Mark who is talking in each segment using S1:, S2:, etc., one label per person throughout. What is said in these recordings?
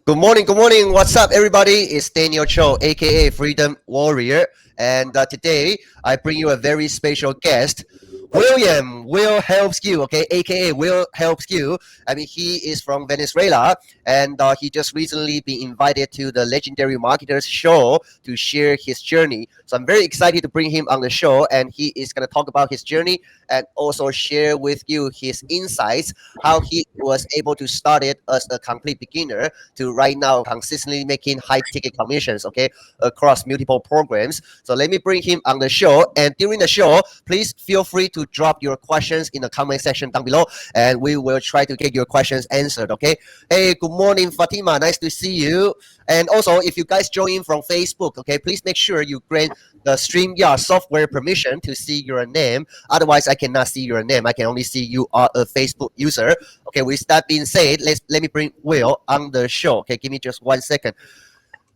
S1: Good morning, good morning. What's up, everybody? It's Daniel Cho, aka Freedom Warrior, and today I bring you a very special guest, William. Will helps you, okay, aka Will helps you. I mean, he is from Venezuela, and he just recently been invited to the Legendary Marketers show to share his journey. So I'm very excited to bring him on the show, and he is gonna talk about his journey and also share with you his insights, how he was able to start it as a complete beginner to right now consistently making high ticket commissions, okay, across multiple programs. So let me bring him on the show. And during the show, please feel free to drop your questions in the comment section down below, and we will try to get your questions answered, okay? Hey, good morning, Fatima. Nice to see you. And also, if you guys join in from Facebook, okay, please make sure you grant the StreamYard software permission to see your name. Otherwise, I cannot see your name. I can only see you are a Facebook user. Okay, with that being said, let me bring Will on the show. Okay, give me just 1 second.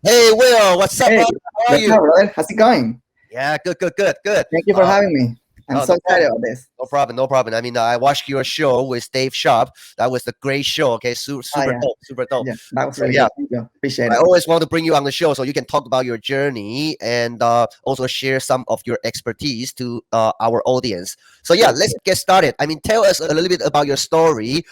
S1: Hey, Will, what's up,
S2: Hey,
S1: brother? How are
S2: what's
S1: you?
S2: up, brother? How's it going?
S1: Yeah, good.
S2: Thank you for having me. I'm
S1: Oh,
S2: so
S1: no
S2: excited
S1: problem.
S2: about this.
S1: No problem. I mean, I watched your show with Dave Sharp. That was a great show. Okay,
S2: Oh,
S1: super
S2: yeah.
S1: dope, super dope.
S2: Yeah, that was
S1: So
S2: really
S1: yeah,
S2: good. Thank you. Appreciate
S1: I
S2: it.
S1: always want to bring you on the show so you can talk about your journey and also share some of your expertise to our audience. So yeah, let's get started. I mean, tell us a little bit about your story,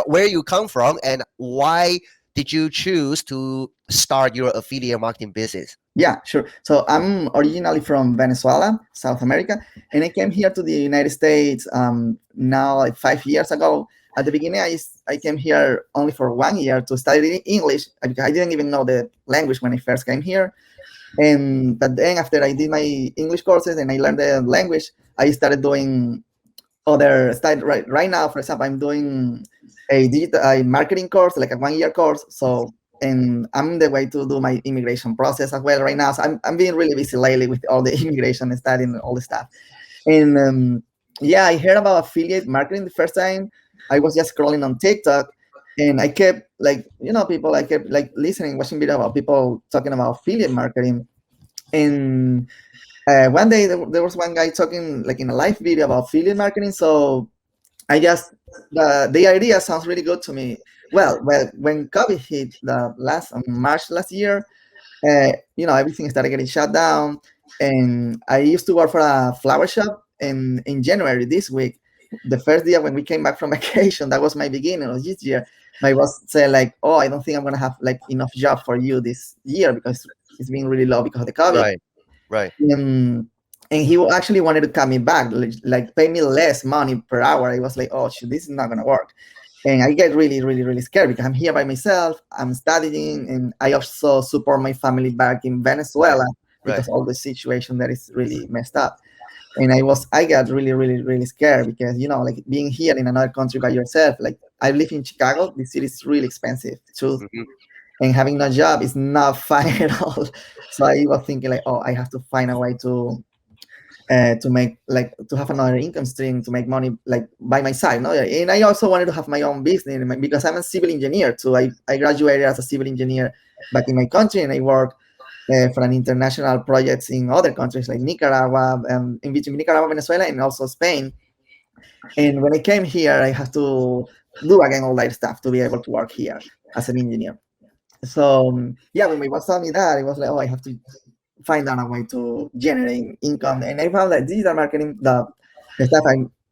S1: where you come from, and why did you choose to start your affiliate marketing business?
S2: Yeah, sure. So I'm originally from Venezuela, South America, and I came here to the United States now like 5 years ago. At the beginning, I came here only for 1 year to study English. I didn't even know the language when I first came here. But then after I did my English courses and I learned the language, I started doing other style right now. For example, I'm doing a marketing course, like a 1 year course. So, and I'm the way to do my immigration process as well right now. So I'm being really busy lately with all the immigration and studying all the stuff. And yeah, I heard about affiliate marketing the first time. I was just scrolling on TikTok, and I kept like, people, I kept like listening, watching video about people talking about affiliate marketing. And one day there was one guy talking like in a live video about affiliate marketing. So I just the idea sounds really good to me. Well, when COVID hit the last March last year, everything started getting shut down, and I used to work for a flower shop. And in January this week, the first day when we came back from vacation, that was my beginning of this year. My boss said like, "Oh, I don't think I'm gonna have like enough job for you this year because it's been really low because of the COVID."
S1: Right, right.
S2: And he actually wanted to cut me back, like pay me less money per hour. I was like, oh, shoot, this is not gonna work. And I get really, really, really scared because I'm here by myself. I'm studying, and I also support my family back in Venezuela
S1: Right.
S2: because all the situation that is really messed up. And I got really, really, really scared because like being here in another country by yourself. Like I live in Chicago. The city is really expensive too,
S1: Mhm.
S2: and having no job is not fun at all. So I was thinking like, oh, I have to find a way to make like to have another income stream to make money like by my side. No, and I also wanted to have my own business because I'm a civil engineer too. I graduated as a civil engineer back in my country, and I work for an international projects in other countries like Nicaragua, in between Nicaragua, Venezuela, and also Spain. And when I came here, I have to do again all that stuff to be able to work here as an engineer. So yeah, when my boss told me that, it was like, oh, I have to find out a way to generate income. And I found that digital marketing, the stuff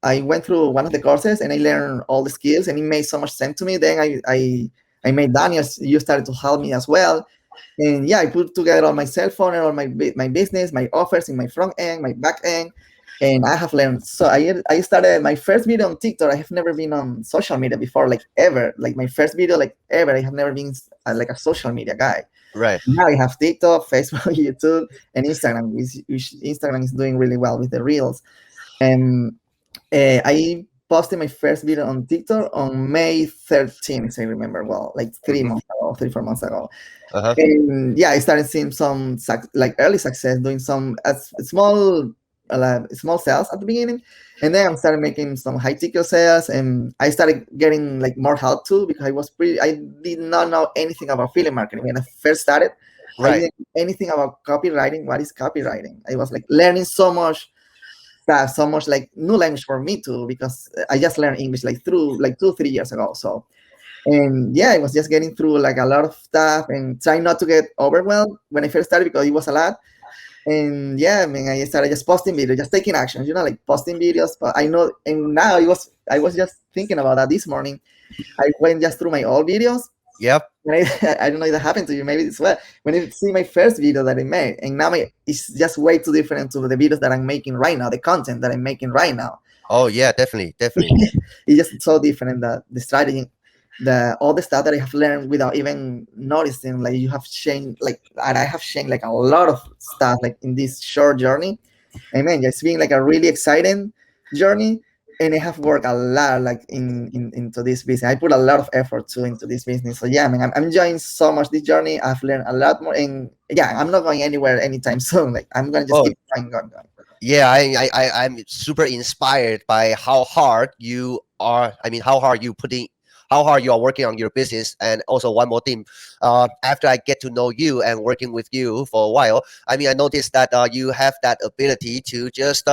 S2: I went through one of the courses, and I learned all the skills, and it made so much sense to me. Then I made Daniel, you started to help me as well. And yeah, I put together all my cell phone and all my business, my offers in my front end, my back end, and I have learned. So I started my first video on TikTok. I have never been on social media before, like ever. Like my first video, like ever. I have never been like a social media guy.
S1: Right.
S2: Now I have TikTok, Facebook, YouTube, and Instagram. Instagram is doing really well with the reels. And I posted my first video on TikTok on May 13th, if I remember well, like 3 months ago, 3 4 months ago.
S1: Uh-huh.
S2: And yeah, I started seeing some like early success, doing some small sales at the beginning, and then I started making some high ticket sales, and I started getting like more help too because I did not know anything about affiliate marketing when I first started. I
S1: Right.
S2: didn't know anything about copywriting. What is copywriting? I was like learning so much stuff, so much like new language for me too, because I just learned English like through like 2 3 years ago. So And yeah, I was just getting through like a lot of stuff and trying not to get overwhelmed when I first started because it was a lot. And yeah, I mean, I started just posting videos, just taking actions, like posting videos. But I know, and now I was just thinking about that this morning. I went just through my old videos.
S1: Yep.
S2: And I don't know if that happened to you, maybe as well. When you see my first video that I made, and now it's just way too different to the videos that I'm making right now, the content that I'm making right now.
S1: Oh yeah, definitely, definitely.
S2: It's just so different. The strategy, all the stuff that I have learned without even noticing. Like you have changed, like, and I have changed like a lot of stuff like in this short journey. And man, it's been like a really exciting journey. And I have worked a lot like into this business. I put a lot of effort too into this business. So yeah, I mean, I'm enjoying so much this journey. I've learned a lot more, and yeah, I'm not going anywhere anytime soon. Like I'm gonna just
S1: Oh
S2: keep going.
S1: yeah, I'm super inspired by how hard you are. I mean, how hard you are working on your business. And also one more thing, after I get to know you and working with you for a while, I mean, I noticed that you have that ability to just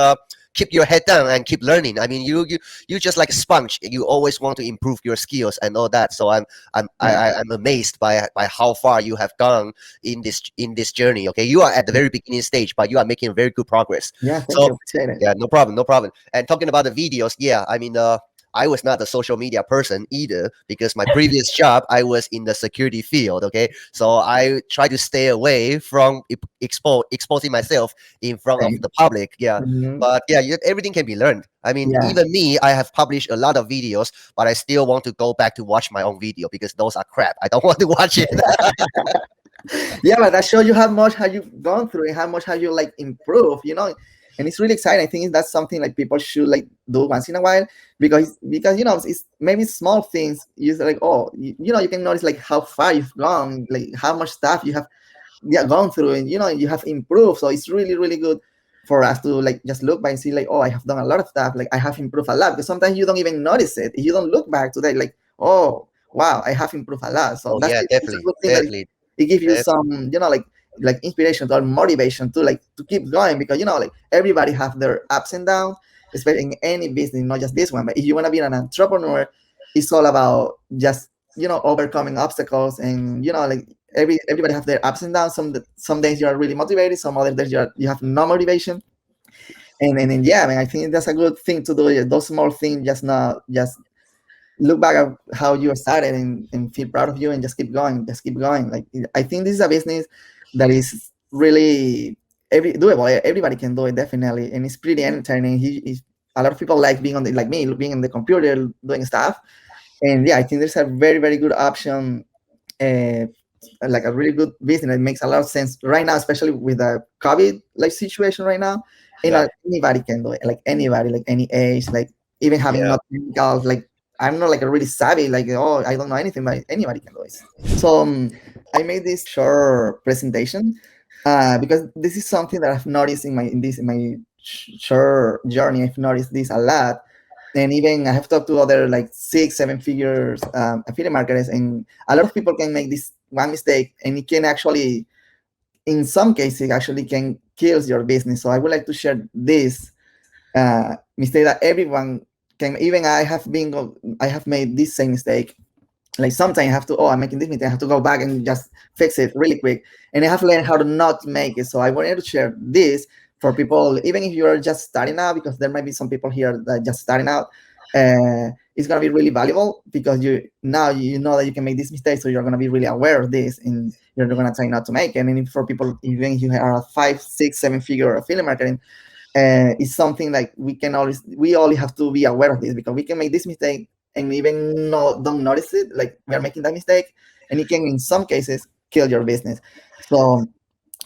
S1: keep your head down and keep learning. I mean, you just like a sponge. You always want to improve your skills and all that. So
S2: Yeah,
S1: I'm amazed by how far you have gone in this journey. Okay, you are at the very beginning stage, but you are making very good progress.
S2: yeah. Thank
S1: So
S2: you. Appreciate it.
S1: yeah, no problem, no problem. And talking about the videos, yeah, I mean, I was not a social media person either because my previous job I was in the security field. Okay, so I try to stay away from exposing myself in front of
S2: Same.
S1: the public. Yeah,
S2: Mhm.
S1: but yeah, everything can be learned. I mean,
S2: Yeah.
S1: even me, I have published a lot of videos, but I still want to go back to watch my own video because those are crap. I don't want to watch it.
S2: Yeah, but that shows you how much have you gone through and how much have you like improved. And it's really exciting. I think that's something like people should like do once in a while because it's maybe small things. You like, oh, you can notice like how far you've gone, like how much stuff you have, yeah, gone through, and you have improved. So it's really really good for us to like just look back and see like, oh, I have done a lot of stuff, like I have improved a lot, because sometimes you don't even notice it if you don't look back to that, like, oh wow, I have improved a lot. So
S1: Oh
S2: that's
S1: yeah,
S2: it's a
S1: definitely,
S2: good thing that
S1: definitely.
S2: it gives you
S1: Def-
S2: some like inspiration or motivation to like to keep going, because like everybody have their ups and downs, especially in any business, not just this one. But if you want to be an entrepreneur, it's all about just overcoming obstacles. And like everybody have their ups and downs. Some days you are really motivated, some other days you have no motivation. And yeah, I mean, I think that's a good thing to do. Those small things, just not just look back at how you started, and feel proud of you, and just keep going. Like, I think this is a business that is really doable. Everybody can do it, definitely, and it's pretty entertaining. A lot of people like being on like me, being on the computer doing stuff. And yeah, I think there's a very very good option, uh, like a really good business. It makes a lot of sense right now, especially with the COVID like situation right now. And
S1: yeah,
S2: anybody can do it, like anybody, like any age, like even having
S1: yeah,
S2: not technical, like I'm not like a really savvy, like, oh, I don't know anything, but anybody can do it. So I made this short presentation, because this is something that I've noticed in my short journey. I've noticed this a lot. And even I have talked to other like 6 7 figures affiliate marketers, and a lot of people can make this one mistake, and it can actually, in some cases, actually can kills your business. So I would like to share this mistake that everyone can. Even I have made this same mistake. Like sometimes I have to, oh, I'm making this mistake, I have to go back and just fix it really quick. And I have learned how to not make it. So I wanted to share this for people, even if you're just starting out, because there might be some people here that just starting out. It's gonna be really valuable, because you know that you can make this mistake, so you're gonna be really aware of this, and you're gonna try not to make it. And for people, even if you are a 5 6 7 figure affiliate marketing, it's something like we only have to be aware of this, because we can make this mistake and even don't notice it, like we are making that mistake, and it can in some cases kill your business. So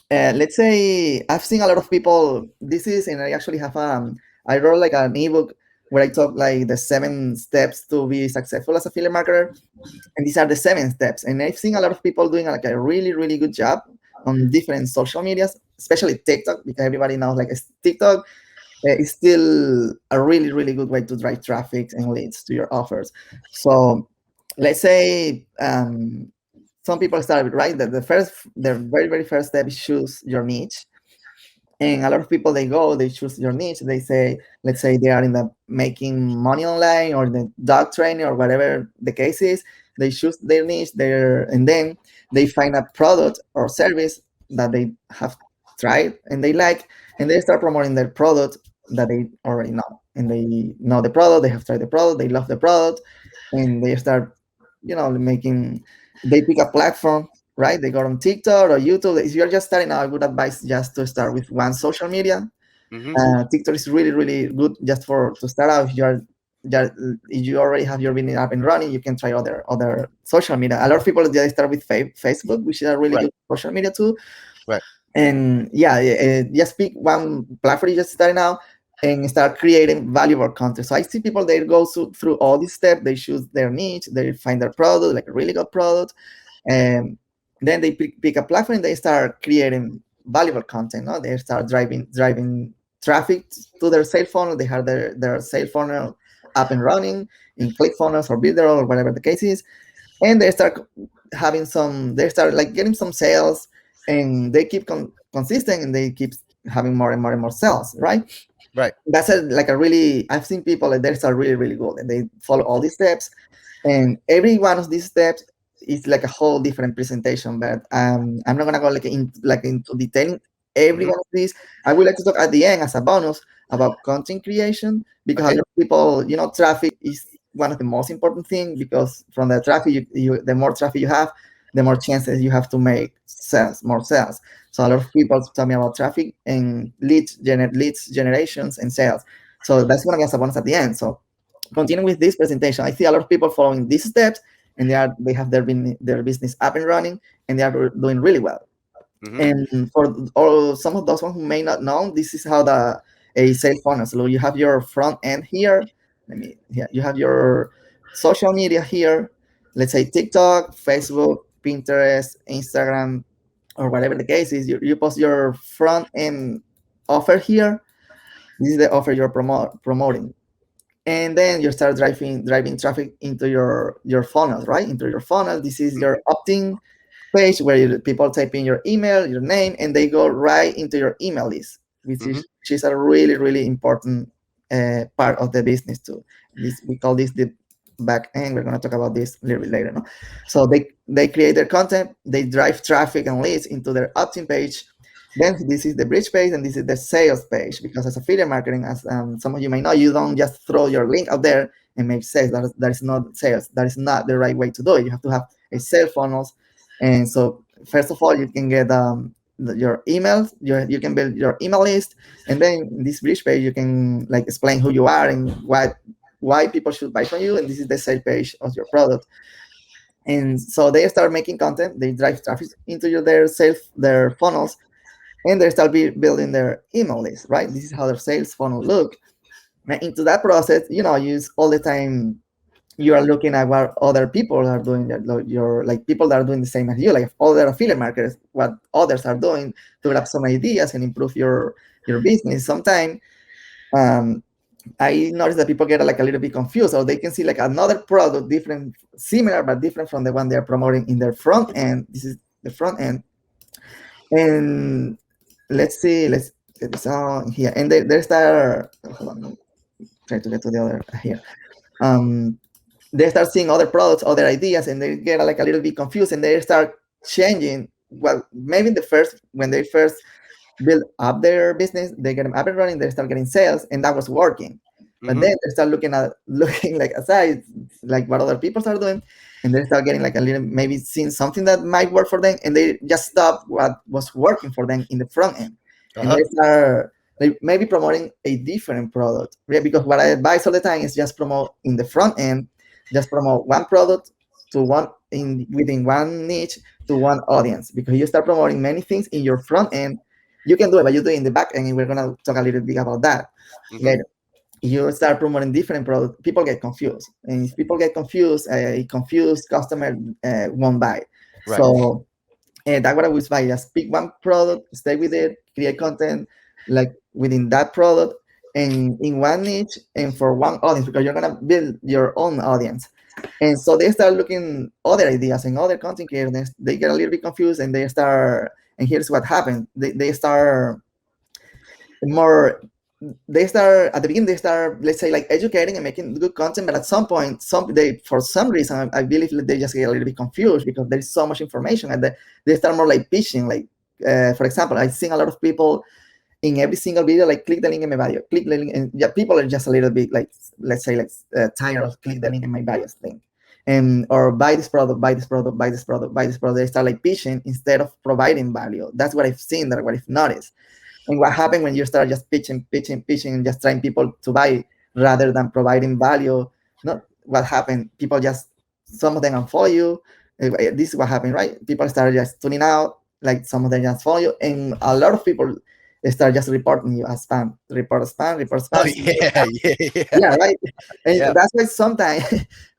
S2: let's say I've seen a lot of people, and I actually have I wrote like an ebook where I talk like the 7 steps to be successful as a affiliate marketer. And these are the 7 steps, and I've seen a lot of people doing like a really really good job on different social medias, especially TikTok, because everybody knows like TikTok is still a really really good way to drive traffic and leads to your offers. So let's say some people start with, right, that the very very first step is choose your niche. And a lot of people, they choose your niche. They say, let's say they are in the making money online or the dog training or whatever the case is. They choose their niche there, and then they find a product or service that they have tried and they like, and they start promoting their product that they already know. And they know the product, they have tried the product, they love the product, and they start, making. They pick a platform, right? They go on TikTok or YouTube. If you're just starting out, I would advise just to start with one social media.
S1: Mm-hmm.
S2: TikTok is really, really good just for to start out. Just, if you already have your business up and running, you can try other social media. A lot of people just start with Facebook, which is a really
S1: Right.
S2: good social media too.
S1: Right.
S2: And yeah, just pick one platform you just starting out and start creating valuable content. So I see people, they go through all these steps. They choose their niche, they find their product, like a really good product, and then they pick a platform and they start creating valuable content. No, they start driving traffic to their sales funnel. They have their sales funnel up and running in ClickFunnels or Builder or whatever the case is, and they start they start like getting some sales, and they keep consistent, and they keep having more and more and more sales, right?
S1: Right.
S2: That's like a really, I've seen people like they start really, really good, and they follow all these steps, and every one of these steps is like a whole different presentation. But I'm not gonna go into detailing every
S1: Mm-hmm.
S2: one of these. I would like to talk at the end as a bonus about content creation, because a
S1: Okay.
S2: lot of people, traffic is one of the most important things, because from the traffic, the more traffic you have, the more chances you have to make sales, more sales. So a lot of people tell me about traffic and leads generations and sales. So that's gonna be as a bonus at the end. So continuing with this presentation, I see a lot of people following these steps, and they have their business up and running, and they are doing really well.
S1: Mm-hmm.
S2: And for all some of those ones who may not know, this is how a sales funnel. So you have your front end here. Yeah, you have your social media here. Let's say TikTok, Facebook, Pinterest, Instagram, or whatever the case is. You post your front end offer here. This is the offer you're promoting, and then you start driving traffic into your funnel, right? Into your funnel. This is your opt-in page where people type in your email, your name, and they go right into your email list,
S1: Mm-hmm.
S2: which is a really, really important part of the business too. This, we call this the back end. We're going to talk about this a little bit later. No? So they create their content, they drive traffic and leads into their opt-in page. Then this is the bridge page, and this is the sales page. Because as affiliate marketing, as some of you may know, you don't just throw your link out there and make sales. That is not sales. That is not the right way to do it. You have to have a sales funnels. And so first of all, you can get your emails. You can build your email list, and then in this bridge page, you can like explain who you are and why people should buy from you. And this is the sales page of your product. And so they start making content. They drive traffic into their funnels, and they start building their email list. Right. This is how their sales funnel look. And into that process, use all the time you are looking at what other people are doing, your like people that are doing the same as you, like other affiliate marketers, what others are doing, to grab some ideas and improve your business. Sometimes I notice that people get like a little bit confused, or they can see like another product different, similar but different from the one they're promoting in their front end. This is the front end. And let's get this on here, and they start, hold on, try to get to the other here. um they start seeing other products, other ideas, and they get like a little bit confused, and they start changing. Well, maybe when they first build up their business, they get them up and running, they start getting sales, and that was working. But
S1: Mm-hmm.
S2: then they start looking like aside, like what other people are doing, and they start getting like a little, maybe seeing something that might work for them, and they just stop what was working for them in the front end, and
S1: Uh-huh.
S2: they start like maybe promoting a different product. Yeah, because what I advise all the time is just promote in the front end, just promote one product to one in within one niche to one audience. Because you start promoting many things in your front end, you can do it, but you do it in the back end, and we're gonna talk a little bit about that
S1: Mm-hmm.
S2: later. You start promoting different products, people get confused, and if people get confused, a confused customer won't buy.
S1: Right.
S2: So that's what I would buy. Just pick one product, stay with it, create content like within that product and in one niche and for one audience, because you're gonna build your own audience. And so they start looking other ideas and other content creators. They get a little bit confused, and they start. And here's what happened: they start more, they start at the beginning, they start, let's say, like educating and making good content, but at some point, they, for some reason, I believe they just get a little bit confused because there's so much information, and they start more like pitching, like for example, I've seen a lot of people in every single video, like, click the link in my bio, click the link, and yeah, people are just a little bit like, let's say, like tired of click the link in my bio thing, and or buy this product, buy this product, buy this product, buy this product. They start like pitching instead of providing value. That's what I've seen, that what I've noticed. And what happened when you start just pitching, pitching, pitching, and just trying people to buy rather than providing value? Not what happened. People just, some of them unfollow you. This is what happened, right? People started just tuning out. Like, some of them just follow you, and a lot of people, they start just reporting you as spam, report spam, report
S1: Oh
S2: spam.
S1: yeah, yeah,
S2: Yeah,
S1: yeah,
S2: right. And
S1: yeah.
S2: that's why sometimes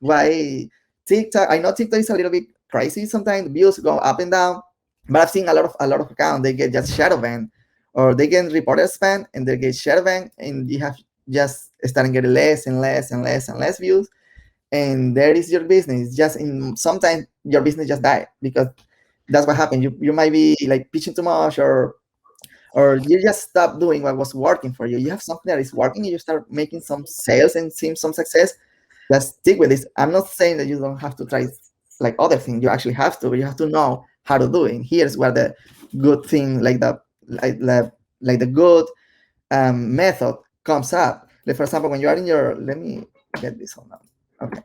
S2: why TikTok, I know TikTok is a little bit crazy sometimes, the views go up and down, but I've seen a lot of accounts, they get just shadow banned, or they get reported spam and they get shadow banned, and you have just starting getting less and less and less and less views, and there is your business. Just in sometimes your business just die because that's what happened. You might be like pitching too much, or you just stop doing what was working for you. You have something that is working and you start making some sales and seeing some success. Just stick with this. I'm not saying that you don't have to try like other things. You actually have to, but you have to know how to do it. And here's where the good thing, like the good method comes up. Like, for example, when you are in your, let me get this on now. Okay.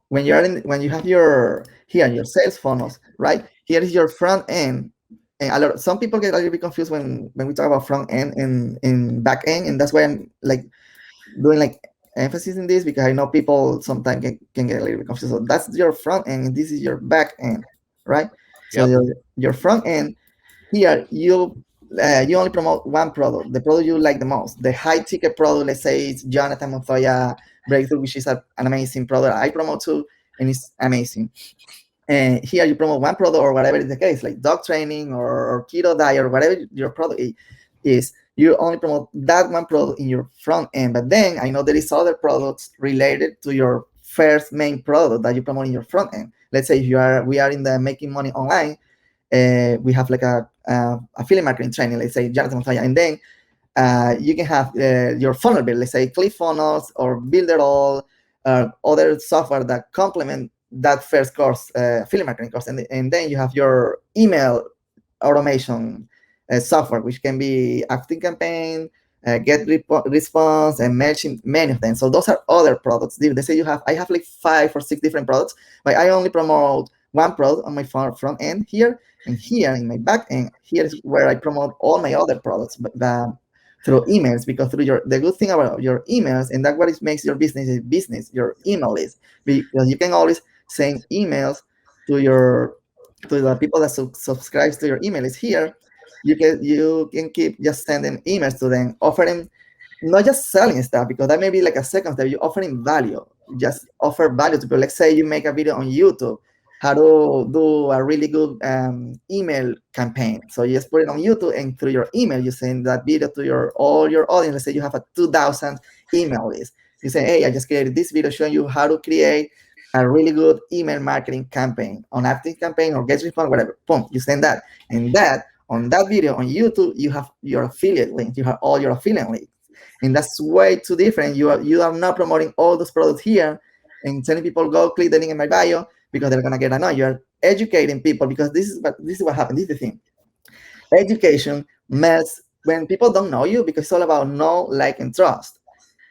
S2: When you are in, when you have your here your sales funnels, right? Here is your front end, and some people get a little bit confused when we talk about front end and back end, and that's why I'm like doing like emphasis in this, because I know people sometimes can get a little bit confused. So that's your front end, and this is your back end, right? So
S1: Yep.
S2: your front end, here you only promote one product, the product you like the most, the high ticket product. Let's say it's Jonathan Montoya Breakthrough, which is an amazing product I promote too, and it's amazing. And here you promote one product, or whatever is the case, like dog training or keto diet or whatever your product is. You only promote that one product in your front end. But then I know there is other products related to your first main product that you promote in your front end. Let's say if we are in the making money online, we have like a affiliate marketing training, let's say Jonathan Montoya, and then you can have your funnel build, let's say ClickFunnels or Builderall, other software that complement that first course, affiliate marketing course, and then you have your email automation software, which can be ActiveCampaign, Response, and MailChimp, many of them. So those are other products. They say I have like 5 or 6 different products, but I only promote one product on my front end here, and here in my back end, here is where I promote all my other products, but through emails, because the good thing about your emails, and that's what it makes your business a business, your email list, because you can always send emails to the people that subscribe to your email list. Here you can keep just sending emails to them, offering, not just selling stuff, because that may be like a second step. You're offering value. Just offer value to people. Let's say you make a video on YouTube, how to do a really good email campaign. So you just put it on YouTube, and through your email, you send that video to all your audience. Let's say you have a 2,000 email list. You say, hey, I just created this video showing you how to create a really good email marketing campaign on ActiveCampaign or GetResponse, whatever. Boom, you send that. And that, on that video on YouTube, you have your affiliate link. You have all your affiliate links. And that's way too different. You are not promoting all those products here and telling people go click the link in my bio, because they're gonna get annoyed. You're educating people, because this is what happens. This is the thing. Education melts when people don't know you, because it's all about know, like, and trust.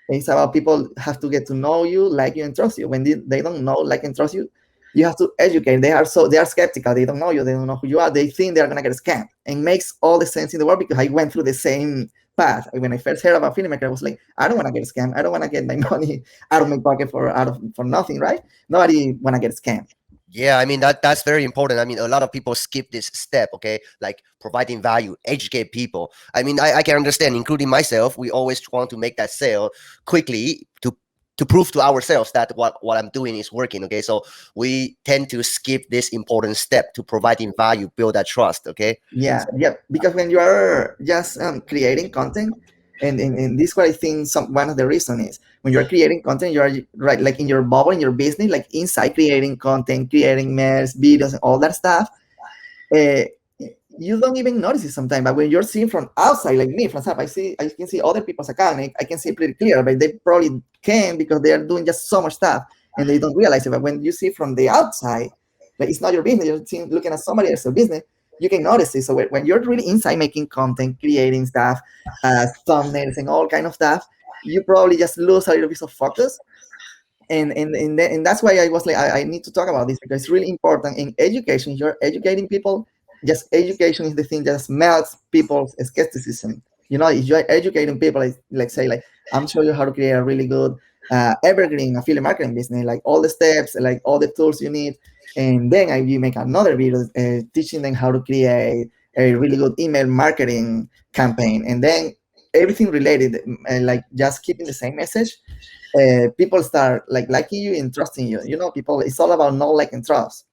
S2: It's about people have to get to know you, like you, and trust you. When they don't know, like, and trust you, you have to educate. They are skeptical. They don't know you. They don't know who you are. They think they're gonna get scammed. And makes all the sense in the world, because I went through the same path. When I first heard about filmmaker, I was like, I don't want to get scammed. I don't want to get my money out of my pocket for nothing, right? Nobody want to get scammed.
S1: Yeah, I mean that's very important. I mean, a lot of people skip this step, okay? Like providing value, educate people. I mean, I can understand, including myself. We always want to make that sale quickly to prove to ourselves that what I'm doing is working, okay? So we tend to skip this important step to providing value, build that trust, okay?
S2: Yeah, yeah. Because when you are just creating content, and this is what I think one of the reasons is, when you're creating content, you are right, like in your bubble, in your business, like inside creating content, creating mails, videos, and all that stuff. Uh, you don't even notice it sometimes. But when you're seeing from outside, like me, for example, I can see other people's account. I can see it pretty clear, but they probably can because they are doing just so much stuff and they don't realize it. But when you see from the outside, like it's not your business, you're looking at somebody else's business, you can notice it. So when you're really inside making content, creating stuff, thumbnails and all kind of stuff, you probably just lose a little bit of focus. And that's why I was like, I need to talk about this because it's really important in education. You're educating people. Just education is the thing that melts people's skepticism. If you're educating people, like say, like I'm showing you how to create a really good evergreen affiliate marketing business, like all the steps, like all the tools you need, and then you make another video teaching them how to create a really good email marketing campaign, and then everything related, like just keeping the same message. People start like liking you and trusting you. People, it's all about know, like, and trust.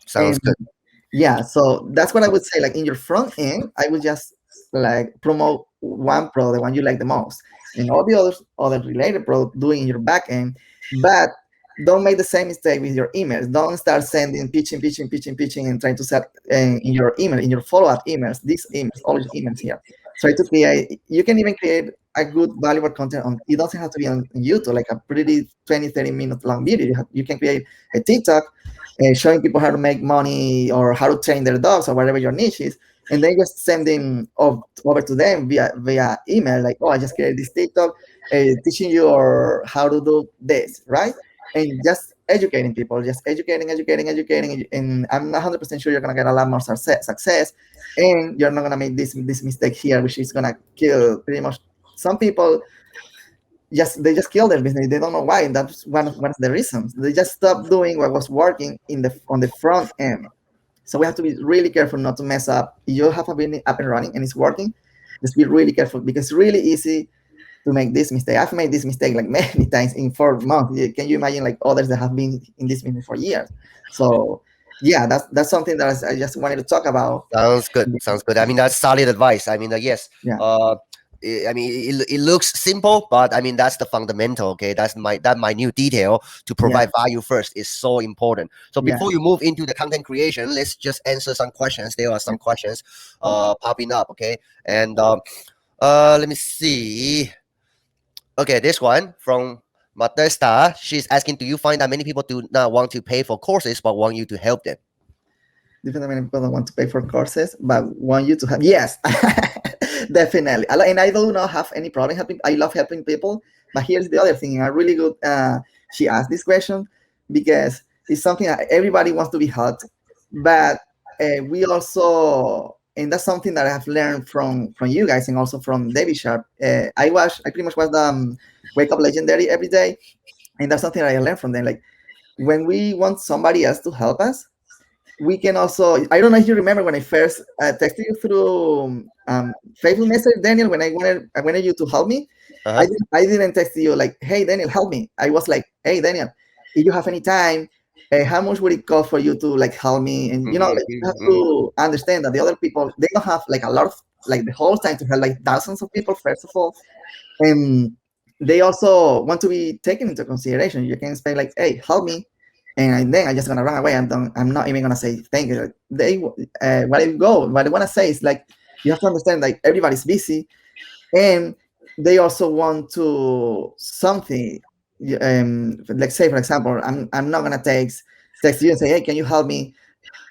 S1: Sounds
S2: And
S1: good.
S2: yeah, so that's what I would say. Like in your front end, I would just like promote one product, the one you like the most, and all the other related product doing in your back end. But don't make the same mistake with your emails. Don't start sending pitching, and trying to sell in your email, in your follow-up emails. These emails, all your emails here. Try to create. You can even create a good, valuable content on. It doesn't have to be on YouTube, like a pretty 20-30 minute long video. You can create a TikTok showing people how to make money or how to train their dogs or whatever your niche is, and then just sending over to them via email, like, oh, I just created this TikTok teaching you or how to do this, right? And just educating people, just educating, and I'm 100% sure you're gonna get a lot more success, and you're not gonna make this mistake here, which is gonna kill pretty much some people. They just kill their business. They don't know why. That's one of the reasons. They just stop doing what was working on the front end. So we have to be really careful not to mess up. You have a business up and running and it's working. Just be really careful because it's really easy to make this mistake. I've made this mistake like many times in 4 months. Can you imagine like others that have been in this business for years? So yeah, that's something that I just wanted to talk about.
S1: Sounds good. Sounds good. I mean, that's solid advice. I mean, yes.
S2: Yeah,
S1: I mean, it looks simple, but I mean, that's the fundamental. Okay, that minute detail to
S2: yeah,
S1: provide value first is so important. So
S2: yeah,
S1: before you move into the content creation, let's just answer some questions. There are some questions popping up. Okay, and let me see. Okay, this one from Matesta. She's asking, do you find that many people do not want to pay for courses but want you to help them?
S2: different many people don't want to pay for courses, but want you to have. Yes, definitely. And I do not have any problem helping. I love helping people. But here's the other thing. I really good. She asked this question because it's something that everybody wants to be helped, but we also, and that's something that I have learned from you guys and also from David Sharp. I pretty much watch the Wake Up Legendary every day, and that's something that I learned from them. Like when we want somebody else to help us, we can also, I don't know if you remember when I first texted you through Facebook Messenger, Daniel, when I wanted you to help me.
S1: Uh-huh.
S2: I didn't text you like, hey Daniel, help me. I was like, hey Daniel, if you have any time, how much would it cost for you to like help me? And like, you have to understand that the other people, they don't have like a lot of like the whole time to help like thousands of people first of all, and they also want to be taken into consideration. You can say like, hey, help me, and then I'm just gonna run away. I'm not even gonna say thank you. Like, what I want to say is like, you have to understand like everybody's busy, and they also want to something. Like say for example, I'm not gonna text you and say, hey, can you help me?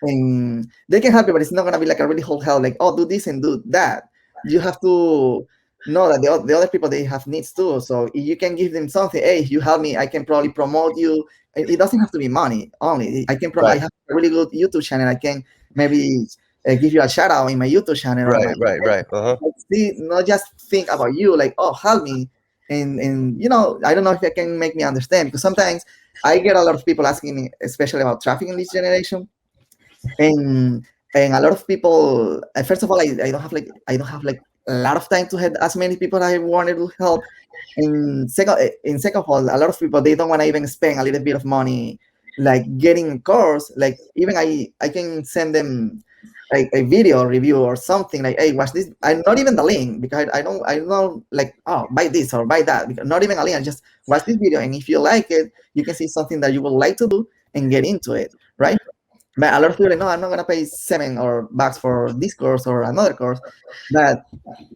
S2: And they can help you, but it's not gonna be like a really whole help. Like, oh, do this and do that. You have to know that the other people, they have needs too. So if you can give them something, hey, if you help me, I can probably promote you. It doesn't have to be money only. I
S1: Right,
S2: have a really good YouTube channel. I can maybe give you a shout out in my YouTube channel or my.
S1: right. Uh-huh.
S2: See, not just think about you, like, oh, help me, and I don't know if I can make me understand because sometimes I get a lot of people asking me, especially about traffic in this generation, and a lot of people. First of all, I don't have like a lot of time to have as many people I wanted to help. And second of all, a lot of people, they don't want to even spend a little bit of money like getting a course. Like even I can send them like a video review or something like, hey, watch this. I'm not even the link because I don't like, oh, buy this or buy that, because not even a link. I just watch this video, and if you like it, you can see something that you would like to do and get into it, right? But a lot of people are like, no, I'm not gonna pay $7 or bucks for this course or another course. But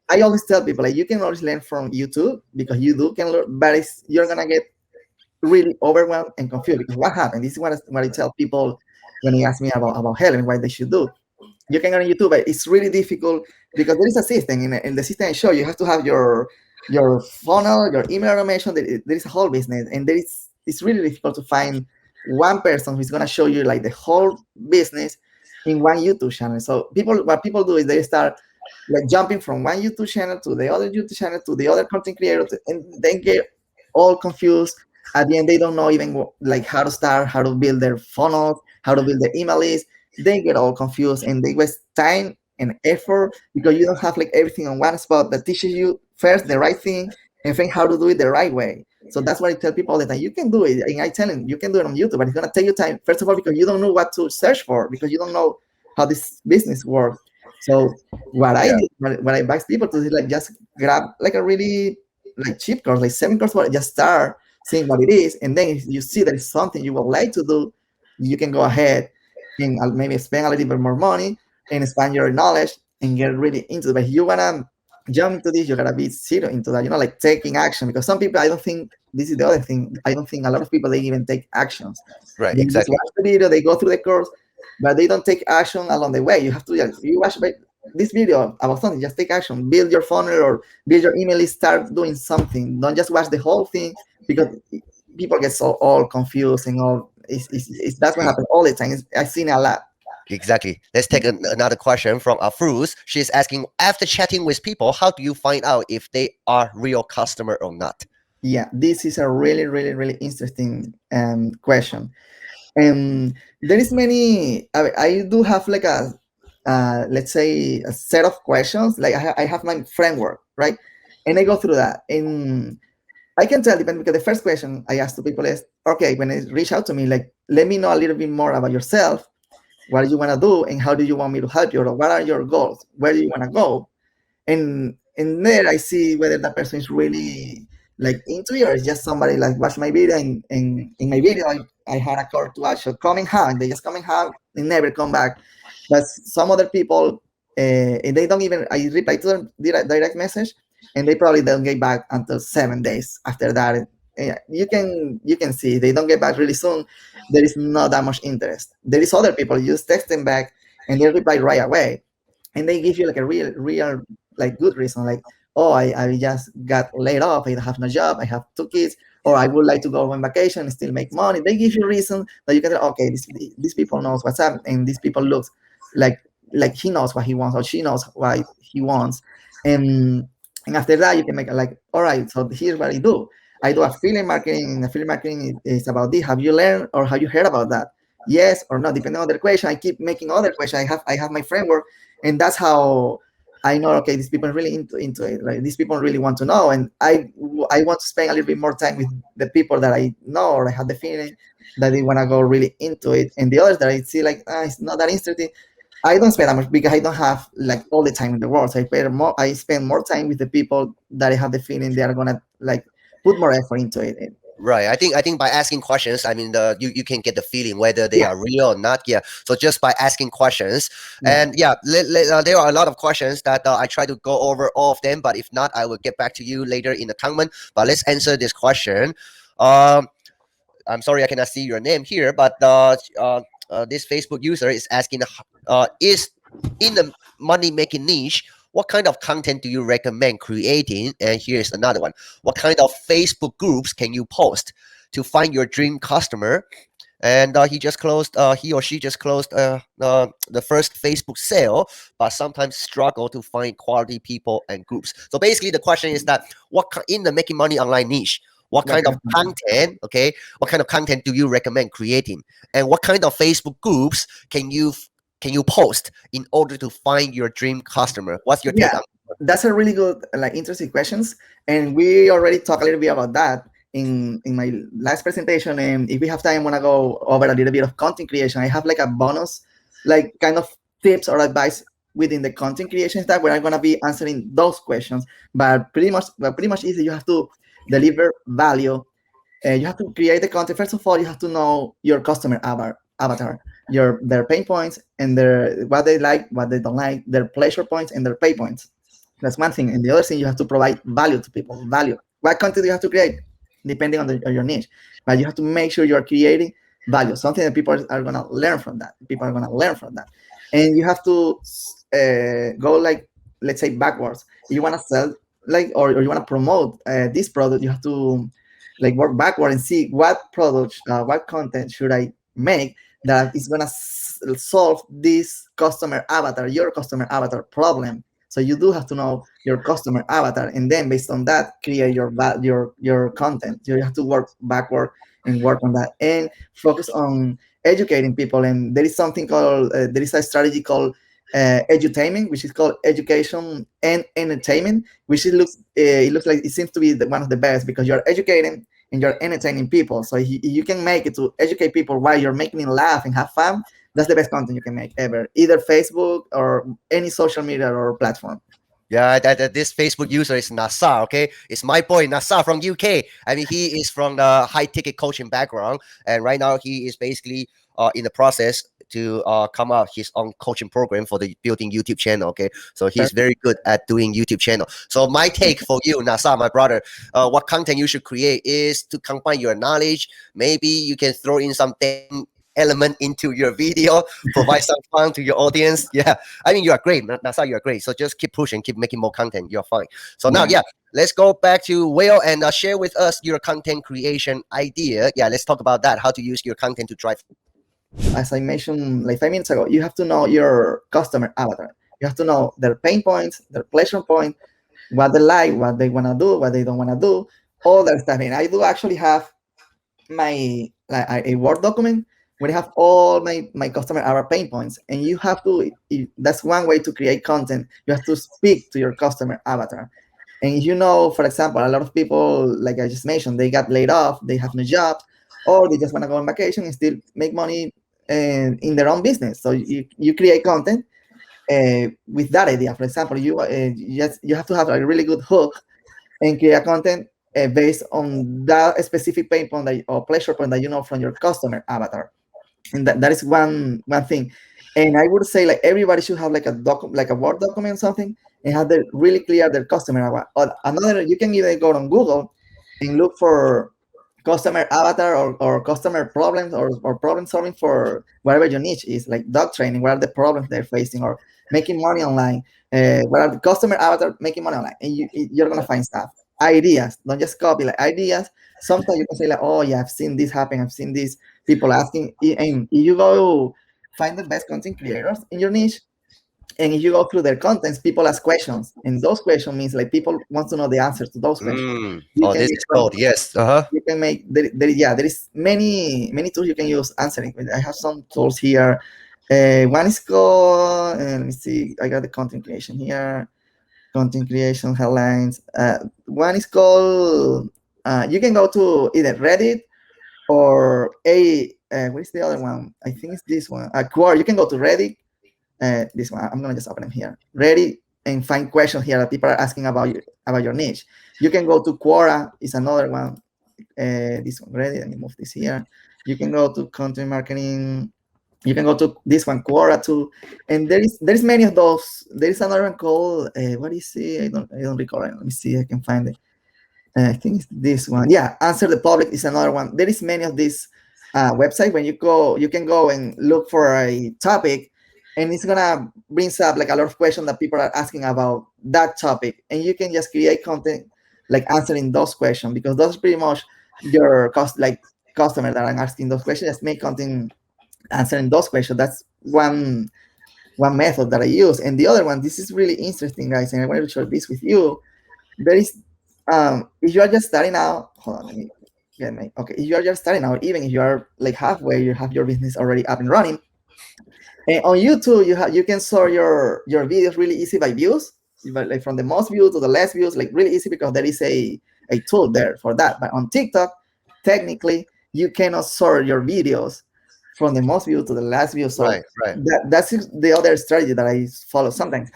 S2: I always tell people like you can always learn from YouTube because you do can learn, but you're gonna get really overwhelmed and confused because what happened? This is what I tell people when they ask me about help and what they should do. You can go on YouTube, but it's really difficult because there is a system. In the system I show you have to have your funnel, your email automation. There is a whole business, and it's really difficult to find one person who's gonna show you like the whole business in one YouTube channel. So what people do is they start like jumping from one YouTube channel to the other YouTube channel to the other content creator, and they get all confused. At the end, they don't know even like how to start, how to build their funnels, how to build their email list. They get all confused and they waste time and effort because you don't have like everything on one spot that teaches you first the right thing and then how to do it the right way. So that's why I tell people all the time, you can do it. And I tell them you can do it on YouTube, but it's gonna take you time. First of all, because you don't know what to search for, because you don't know how this business works. So what I
S1: Yeah.
S2: do when I advise people to do, like just grab like a really like cheap course, like 7 course, just start seeing what it is, and then if you see that it's something you would like to do, you can go ahead and maybe spend a little bit more money and expand your knowledge and get really into it. But if you wanna jump into this, you gotta be zero into that. Like taking action, because some people, I don't think this is the other thing. I don't think a lot of people they even take actions.
S1: Right.
S2: They just
S1: Exactly.
S2: watch the video, they go through the course, but they don't take action along the way. You have to, you watch this video about something, just take action, build your funnel or build your email list, start doing something. Don't just watch the whole thing because people get so all confused and all. That's what
S1: E-
S2: happens all the time. I've seen it a lot.
S1: Exactly. Let's take another question from Afruz. She's asking, after chatting with people, how do you find out if they are real customer or not?
S2: Yeah, this is a really, really, really interesting question. And there is many. I do have like a, let's say, a set of questions. Like I have my framework, right? And I go through that, and I can tell depending because the first question I ask to people is, okay, when they reach out to me, like let me know a little bit more about yourself. What do you want to do, and how do you want me to help you? Or what are your goals? Where do you want to go? And there I see whether that person is really like into it or it's just somebody like watch my video and in my video I had a call to action, come and hang. They just come and hang and never come back. But some other people, and they don't even, I reply to them direct message and they probably don't get back until 7 days after that. You can see they don't get back really soon. There is not that much interest. There is other people, you just text them back and they reply right away, and they give you like a real like good reason, like, oh, I just got laid off, I have no job, I have 2 kids, or I would like to go on vacation and still make money. They give you a reason that you can say, okay, these people knows what's up, and these people looks like he knows what he wants or she knows what he wants. And after that you can make like, all right, so here's what I do affiliate marketing, and affiliate marketing is about this. Have you learned or have you heard about that? Yes or no, depending on the question. I keep making other questions. I have my framework, and that's how I know, okay, these people are really into it. Like these people really want to know, and I want to spend a little bit more time with the people that I know or I have the feeling that they want to go really into it, and the others that I see like, it's not that interesting. I don't spend that much because I don't have like all the time in the world. So I spend more time with the people that I have the feeling they are gonna like put more effort into it.
S1: Right. I think by asking questions, I mean you can get the feeling whether they
S2: Yeah,
S1: are real or not. Yeah. So just by asking questions,
S2: yeah,
S1: and yeah, there are a lot of questions that I try to go over all of them. But if not, I will get back to you later in the comment. But let's answer this question. Um, I'm sorry I cannot see your name here, but this Facebook user is asking, is in the money making niche, what kind of content do you recommend creating? And here's another one: what kind of Facebook groups can you post to find your dream customer? And he or she just closed the first Facebook sale, but sometimes struggle to find quality people and groups. So basically, the question is that in the making money online niche, what
S2: what
S1: kind
S2: kind
S1: of
S2: of content?
S1: content, okay, what kind of content do you recommend creating, and what kind of Facebook groups can you post in order to find your dream customer? What's your take
S2: Yeah,
S1: on?
S2: that's a really good, like, interesting questions, and we already talked a little bit about that in my last presentation. And if we have time, I want to go over a little bit of content creation. I have like a bonus, like kind of tips or advice within the content creation stuff where I'm gonna be answering those questions. But pretty much easy. You have to deliver value. You have to create the content. First of all, you have to know your customer avatar. their pain points and their what they like, what they don't like, their pleasure points and their pay points. That's one thing. And the other thing, you have to provide value to people. Value. What content do you have to create, depending on your niche? But you have to make sure you are creating value, something that people are gonna learn from that. People are gonna learn from that, and you have to go like, let's say, backwards. If you wanna sell like, or you wanna promote this product, you have to like work backward and see what product, what content should I make that is gonna solve this customer avatar, your customer avatar problem. So you do have to know your customer avatar, and then based on that, create your content. You have to work backward and work on that, and focus on educating people. And there is something called there is a strategy called edutainment, which is called education and entertainment, which it looks like it seems to be one of the best, because you're educating and you're entertaining people. So you can make it to educate people while you're making them laugh and have fun. That's the best content you can make ever, either Facebook or any social media or platform.
S1: Yeah, this Facebook user is Nassar. Okay, it's my boy Nassar from UK. I mean, he is from the high ticket coaching background, and right now he is basically in the process to come out his own coaching program for the building YouTube channel. Okay, so he's
S2: Perfect.
S1: very good at doing YouTube channel. So my take for you, Nassar, my brother, what content you should create is to combine your knowledge. Maybe you can throw in some element into your video, provide some fun to your audience. Yeah, I mean, you are great, Nasa. You are great. So just keep pushing, keep making more content. You're fine. So now,
S2: Yeah.
S1: yeah, let's go back to Will and share with us your content creation idea. Yeah, let's talk about that. How to use your content to drive.
S2: As I mentioned like 5 minutes ago, you have to know your customer avatar. You have to know their pain points, their pleasure point, what they like, what they want to do, what they don't want to do, all that stuff. And I do actually have my like a Word document where I have all my customer avatar pain points. And you have to, that's one way to create content. You have to speak to your customer avatar. And you know, for example, a lot of people, like I just mentioned, they got laid off, they have no jobs, or they just want to go on vacation and still make money in their own business. So you create content with that idea. For example, you have to have a really good hook and create content based on that specific pain point or pleasure point that you know from your customer avatar. And that is one thing. And I would say like everybody should have like like a Word document or something, and have the really clear their customer avatar. Or another, you can either go on Google and look for customer avatar, or customer problems, or problem solving for whatever your niche is, like dog training. What are the problems they're facing, or making money online? What are the customer avatar making money online? And you're gonna find stuff, ideas. Don't just copy, like ideas. Sometimes you can say like, oh yeah, I've seen this happen. I've seen this people asking. And you go find the best content creators in your niche, and if you go through their contents, people ask questions, and those questions means like people want to know the answers to those questions. You
S1: Oh,
S2: can
S1: this
S2: make
S1: is cold. Yes. Uh-huh.
S2: you can make yeah, there is many tools you can use answering. I have some tools here. One is called let me see, I got the content creation here, content creation headlines. One is called you can go to either Reddit or what is the other one? I think it's this one, Quora. You can go to Reddit, this one. I'm gonna just open them here, Reddit, and find questions here that people are asking about your niche. You can go to Quora, is another one. This one ready. Let me move this here. You can go to content marketing. You can go to this one, Quora too, and there is many of those. There is another one called what is it? I don't recall it. Let me see. I can find it. I think it's this one. Yeah, Answer the Public is another one. There is many of these websites. When you go, you can go and look for a topic, and it's gonna bring up like a lot of questions that people are asking about that topic, and you can just create content like answering those questions, because those are pretty much your customer that are asking those questions. Just make content answering those questions. That's one method that I use. And the other one, this is really interesting, guys, and I wanted to share this with you. There is if you are just starting out, hold on, let me get my okay. If you are just starting out, even if you are like halfway, you have your business already up and running. And on YouTube, you can sort your videos really easy by views, like from the most views to the less views, like really easy, because there is a tool there for that. But on TikTok, technically, you cannot sort your videos from the most views to the last view. So
S1: Right. Right.
S2: that's the other strategy that I follow sometimes.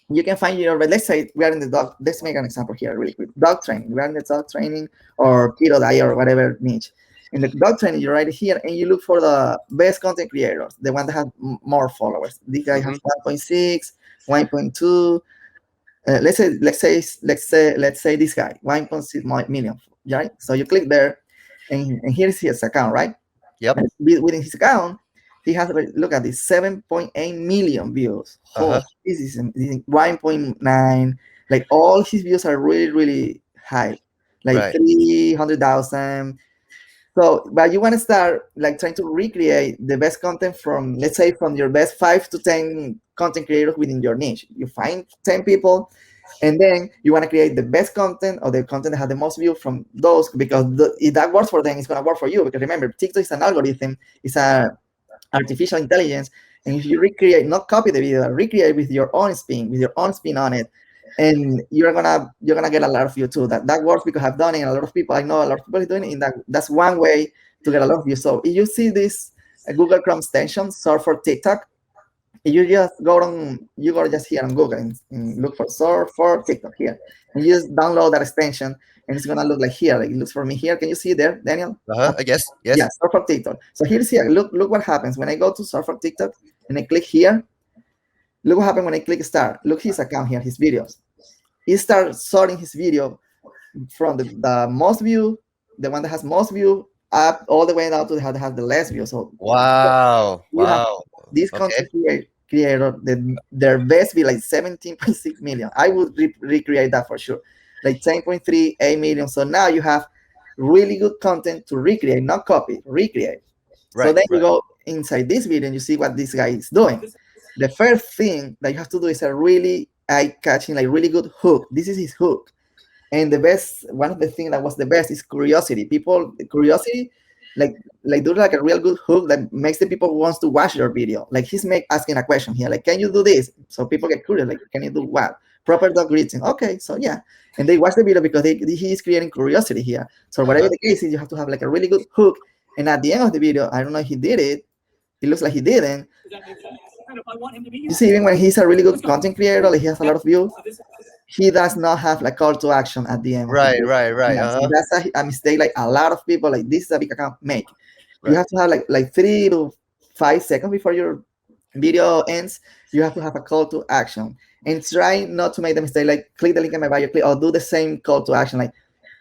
S2: You can find let's say we are in the dog, let's make an example here really quick. Dog training. We are in the dog training or keto diet or whatever niche. In the dog training, you right here and you look for the best content creators, the one that has more followers. This guy has
S1: Mm-hmm.
S2: 1.6, 1.2. Let's say this guy 1.6 million, right? So you click there, and here's his account, right?
S1: Yep.
S2: And within his account, he has, look at this, 7.8 million views. Oh,
S1: Uh-huh.
S2: this is 1.9. Like all his views are really really high, like
S1: Right.
S2: 300,000. So, but you want to start like trying to recreate the best content from, let's say, from your best 5 to 10 content creators within your niche. You find 10 people, and then you want to create the best content or the content that has the most views from those, because if that works for them, it's going to work for you. Because remember, TikTok is an algorithm, it's a artificial intelligence, and if you recreate, not copy the video, recreate with your own spin, on it, and you're gonna get a lot of views too. That works because I've done it, and a lot of people, I know a lot of people is doing it. In that's one way to get a lot of views. So if you see this Google Chrome extension, search for TikTok. If you just go just here on Google and look for search for TikTok here, and you just download that extension, and it's gonna look like here. Like it looks for me here. Can you see there, Daniel?
S1: Uh-huh. I guess.
S2: Yeah,
S1: Yes.
S2: search for TikTok. So here's here. Look what happens when I go to search for TikTok and I click here. Look what happens when I click start. Look his account here, his videos. He starts sorting his video from the most view, the one that has most view, up all the way down to the one that has the less view. So
S1: Wow.
S2: you have
S1: Wow.
S2: this
S1: Okay.
S2: content creator, their best be like 17.6 million. I would recreate that for sure. Like 10.38 million. So now you have really good content to recreate, not copy, recreate. So
S1: Right.
S2: then you
S1: Right.
S2: go inside this video and you see what this guy is doing. The first thing that you have to do is a really eye-catching, like really good hook. This is his hook. And the best, one of the things that was the best is curiosity. People, curiosity, like do like a real good hook that makes the people wants to watch your video. Like he's asking a question here, like, can you do this? So people get curious, like, can you do what? Proper dog greeting. Okay, so yeah. And they watch the video because he is creating curiosity here. So whatever
S1: Uh-huh.
S2: the case is, you have to have like a really good hook. And at the end of the video, I don't know if he did it. It looks like he didn't. You see, even when he's a really good content creator, like he has a lot of views, he does not have like call to action at the end of the
S1: Right.
S2: video.
S1: Right. Right.
S2: Yeah, so
S1: Uh-huh.
S2: that's a mistake. Like a lot of people, like this is a big account make. You
S1: Right.
S2: have to have like 3 to 5 seconds before your video ends. You have to have a call to action, and try not to make the mistake like click the link in my bio, click, or do the same call to action. Like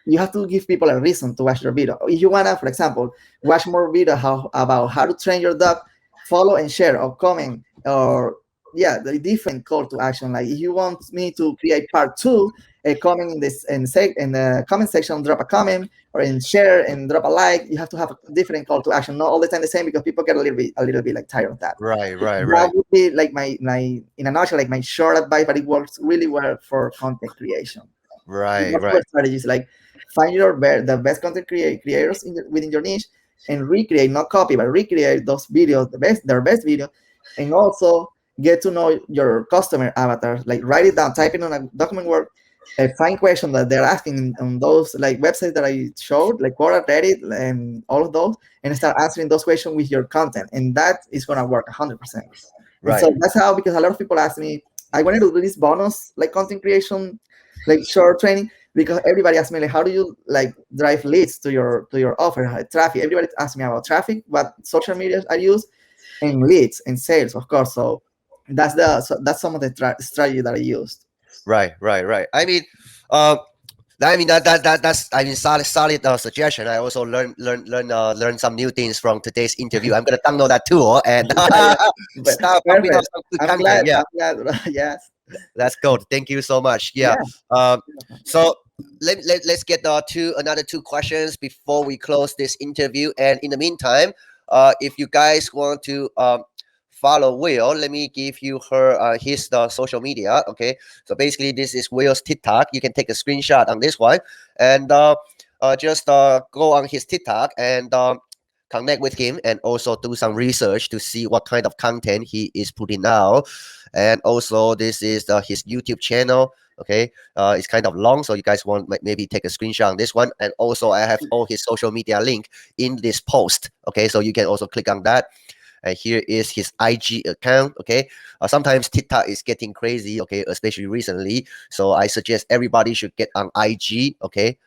S2: you have to give people a reason to watch your video. If you wanna, for example, watch more video about how to train your dog, follow and share or comment, or yeah, the different call to action. Like if you want me to create part two, a comment in this and say in the comment section, drop a comment, or in share and drop a like. You have to have a different call to action, not all the time the same, because people get a little bit like tired of that.
S1: Right. Right.
S2: That
S1: Right.
S2: would be like my in a nutshell, like my short advice, but it works really well for content creation.
S1: Right.
S2: What
S1: Right.
S2: strategies like find the best content creators within your niche, and recreate, not copy, but recreate those videos, their best video, and also get to know your customer avatars. Like write it down, type it on a document Word, find questions that they're asking on those like websites that I showed, like Quora, Reddit, and all of those, and start answering those questions with your content, and that is gonna work 100%. And
S1: Right.
S2: so that's how, because a lot of people ask me, I wanted to do this bonus like content creation, like short training, because everybody asks me like, how do you like drive leads to your offer, traffic? Everybody asks me about traffic, what social media I use, and leads and sales, of course. So that's some of the strategy that I used.
S1: Right. Right. Right. Uh, that's solid suggestion. I also learn some new things from today's interview. I'm gonna download that tool and
S2: Yeah, but
S1: start pumping out
S2: perfect.
S1: some good
S2: I'm
S1: content.
S2: glad.
S1: Yeah,
S2: I'm glad. Yes.
S1: that's good. Thank you so much. Yeah.
S2: Yeah.
S1: Um. So let's get to another two questions before we close this interview. And in the meantime, if you guys want to follow Will, let me give you his social media. Okay, so basically this is Will's TikTok. You can take a screenshot on this one, and just go on his TikTok and connect with him, and also do some research to see what kind of content he is putting out. And also this is his YouTube channel. Okay, it's kind of long, so you guys want maybe take a screenshot on this one. And also I have all his social media link in this post. Okay, so you can also click on that. and here is his IG account. Okay, sometimes TikTok is getting crazy. Okay, especially recently. So I suggest everybody should get on IG. Okay,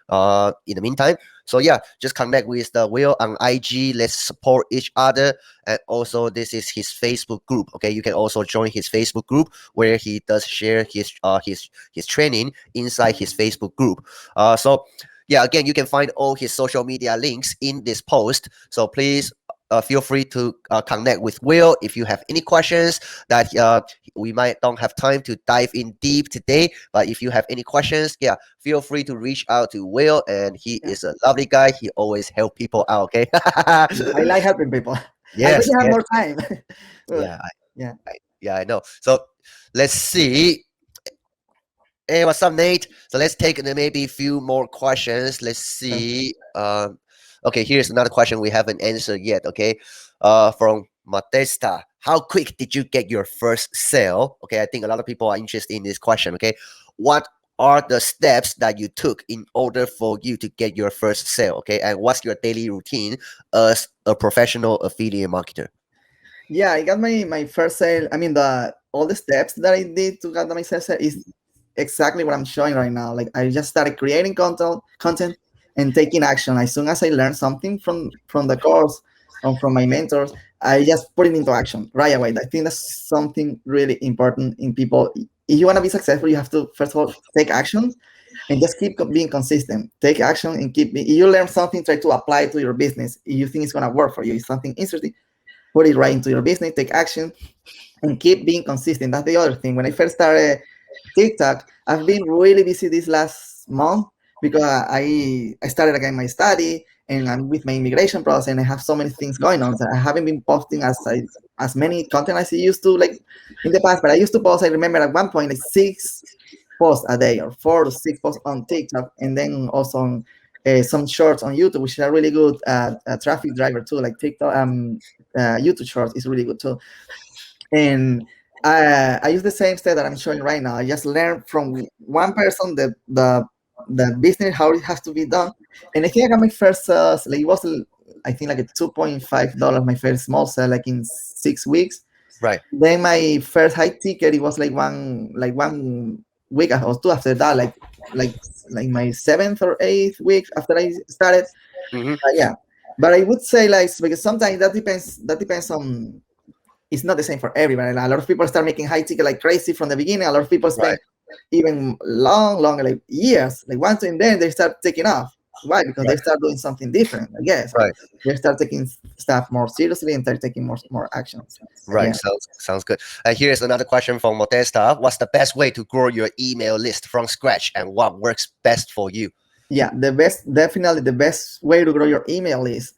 S1: in the meantime. So yeah, just connect with the Will on IG. Let's support each other. And also, this is his Facebook group. Okay, you can also join his Facebook group where he does share his training inside his Facebook group. So yeah, again, you can find all his social media links in this post. So please feel free to connect with Will if you have any questions that we might don't have time to dive in deep today. But if you have any questions, yeah, feel free to reach out to Will, and he
S2: Yeah.
S1: is a lovely guy. He always help people out. Okay.
S2: I like helping people. I wish
S1: Yes.
S2: I have
S1: Yes.
S2: more time. But,
S1: Yeah.
S2: yeah.
S1: Yeah. I know. So let's see. Hey, what's up, Nate? So let's take maybe a few more questions. Let's
S2: Sure.
S1: see. Okay, here's another question we haven't answered yet. Okay, from Modesta. How quick did you get your first sale? Okay, I think a lot of people are interested in this question. Okay, what are the steps that you took in order for you to get your first sale? Okay, and what's your daily routine as a professional affiliate marketer?
S2: Yeah, I got my first sale. I mean, the all the steps that I did to get my first sale is exactly what I'm showing right now. Like I just started creating content and taking action. As soon as I learned something from the course or from my mentors, I just put it into action right away. I think that's something really important in people. If you want to be successful, you have to first of all take action and just keep being consistent. Take action and keep. If you learn something, try to apply it to your business. If you think it's gonna work for you, it's something interesting, put it right into your business. Take action and keep being consistent. That's the other thing. When I first started TikTok, I've been really busy this last month because I started again my study and I'm with my immigration process and I have so many things going on. So I haven't been posting as many content as I used to like in the past. But I used to post. I remember at one point like 6 posts a day or 4 to 6 posts on TikTok, and then also on, some shorts on YouTube, which are really good traffic driver too. Like TikTok, YouTube Shorts is really good too. And I use the same step that I'm showing right now. I just learned from one person the business how it has to be done, and I think I got my first like it was I think like a $2.5 my first small sale like in 6 weeks.
S1: Right.
S2: Then my first high ticket it was like one week or two after that, like like my seventh or eighth week after I started.
S1: Mm-hmm.
S2: Yeah, but I would say like because sometimes that depends on, it's not the same for everybody. A lot of people start making high ticket like crazy from the beginning. A lot of people
S1: Right.
S2: spend even long, like years. Like once and then they start taking off. Why? Because they
S1: Right.
S2: start doing something different. I guess like
S1: Right.
S2: they start taking stuff more seriously and start taking more actions.
S1: Right.
S2: Yeah,
S1: Sounds good. And here's another question from Modesta. What's the best way to grow your email list from scratch, and what works best for you?
S2: yeah. Definitely the best way to grow your email list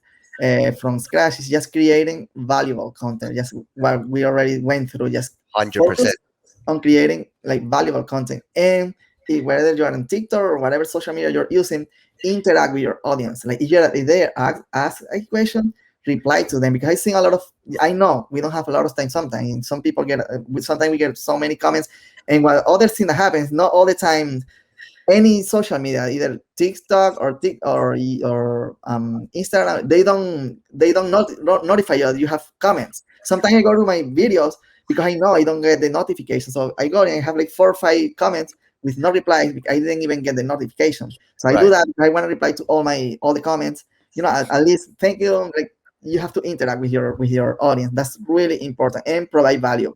S2: from scratch is just creating valuable content. Just what we already went through. Just
S1: 100%.
S2: focus on creating like valuable content, and whether you're on TikTok or whatever social media you're using, interact with your audience. Like if they ask a question, reply to them, because I see a lot of, I know we don't have a lot of time sometimes. Some people get sometimes we get so many comments, and what other thing that happens, not all the time any social media, either TikTok or Instagram, they don't notify you that you have comments. Sometimes I go to my videos because I know I don't get the notification, so I go and I have like 4 or 5 comments with no replies. I didn't even get the notification, so I do
S1: Right.
S2: that. I want to reply to all the comments. At least thank you. Like you have to interact with your audience. That's really important, and provide value.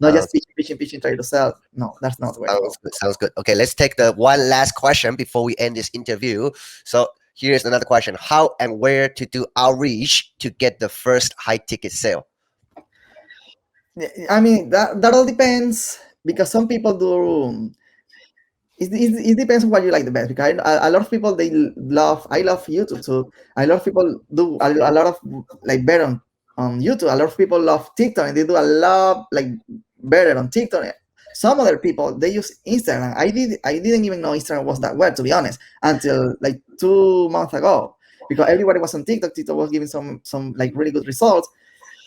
S2: Not just
S1: Sounds,
S2: pitching, try to sell. No, that's not the way to go.
S1: sounds good. Sounds good. Okay, let's take the one last question before we end this interview. So here's another question. How and where to do outreach to get the first high ticket sale?
S2: I mean that all depends, because some people do. It depends on what you like the best. Because a lot of people they love. I love YouTube too. A lot of people do a lot of like better on YouTube. A lot of people love TikTok and they do a lot like better on TikTok. Some other people they use Instagram. I didn't even know Instagram was that well, to be honest, until like 2 months ago, because everybody was on TikTok. TikTok was giving some like really good results.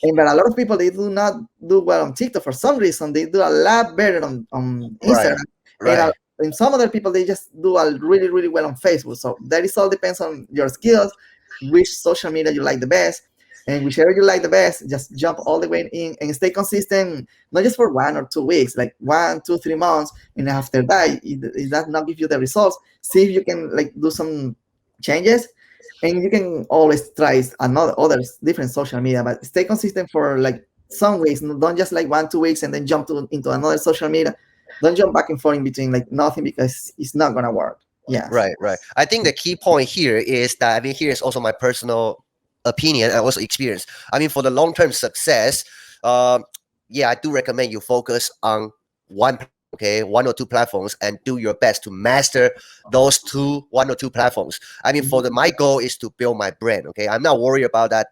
S2: But a lot of people they do not do well on TikTok for some reason. They do a lot better on
S1: Right.
S2: Instagram, and,
S1: Right.
S2: and some other people they just do a really well on Facebook. So that is all depends on your skills, which social media you like the best. And whichever you like the best, just jump all the way in and stay consistent, not just for 1 or 2 weeks, like 1, 2, 3 months. And after that, it does not give you the results. See if you can like do some changes, and you can always try another other different social media, but stay consistent for like some weeks. Don't just like 1, 2 weeks and then jump into another social media. Don't jump back and forth in between like nothing, because it's not gonna work. Yes.
S1: Right, right. I think the key point here is that, I mean, here is also my personal opinion and also experience. I mean, for the long term success, um, yeah, I do recommend you focus on one, okay, 1 or 2 platforms, and do your best to master those 1 or 2 platforms. I mean, for the my goal is to build my brand. Okay, I'm not worried about that.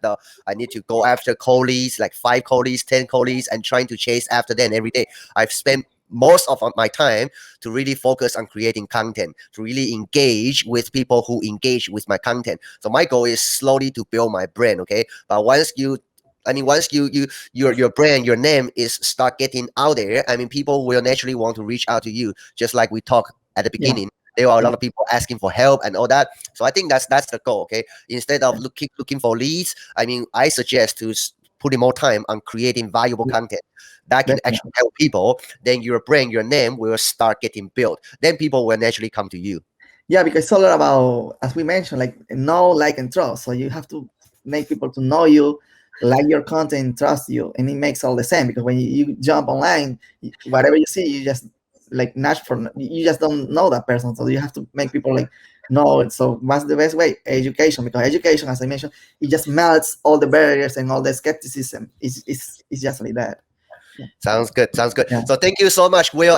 S1: I need to go after colleagues, like 5 colleagues, 10 colleagues, and trying to chase after them every day. I've spent most of my time to really focus on creating content, to really engage with people who engage with my content. So my goal is slowly to build my brand. Okay, but once you, I mean, once your brand, your name is start getting out there, I mean, people will naturally want to reach out to you. Just like we talked at the
S2: Yeah.
S1: beginning, there are a
S2: Yeah.
S1: lot of people asking for help and all that. So I think that's the goal. Okay, instead of looking for leads, I mean, I suggest to putting more time on creating valuable
S2: Yeah.
S1: content that can
S2: Definitely.
S1: actually help people. Then your brand, your name will start getting built. Then people will naturally come to you.
S2: Yeah, because it's all about, as we mentioned, like know, like, and trust. So you have to make people to know you, like your content, trust you, and it makes all the same. Because when you jump online, whatever you see, you just like natural. You just don't know that person, so you have to make people like know it. So what's the best way? Education, because education, as I mentioned, it just melts all the barriers and all the skepticism. It's just like that.
S1: Sounds good. Sounds good.
S2: Yeah.
S1: So thank you so much, Will.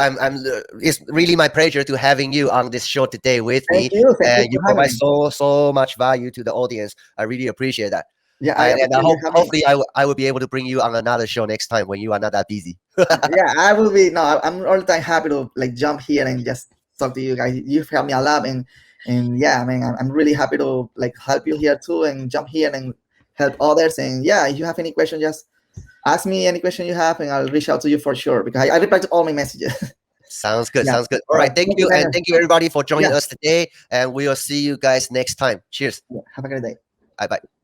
S1: It's really my pleasure to having you on this show today with
S2: Thank
S1: me,
S2: you. Thank you
S1: and you
S2: for having
S1: provide
S2: me.
S1: so much value to the audience. I really appreciate that.
S2: Yeah, I
S1: And I
S2: appreciate you
S1: hope
S2: having me.
S1: hopefully I will be able to bring you on another show next time when you are not that busy.
S2: Yeah, I will be. No, I'm all the time happy to like jump here and just talk to you guys. You've helped me a lot, and yeah, I mean, I'm really happy to like help you here too, and jump here and help others. And yeah, if you have any question, just ask me any question you have, and I'll reach out to you for sure, because I reply to all my messages.
S1: Sounds good.
S2: Yeah.
S1: Sounds good. All
S2: All right.
S1: right. Thank
S2: Thank you,
S1: you, and
S2: Daniel.
S1: thank you everybody for joining
S2: Yeah.
S1: us today. And we'll see you guys next time. Cheers.
S2: Yeah. Have a great day.
S1: Bye bye.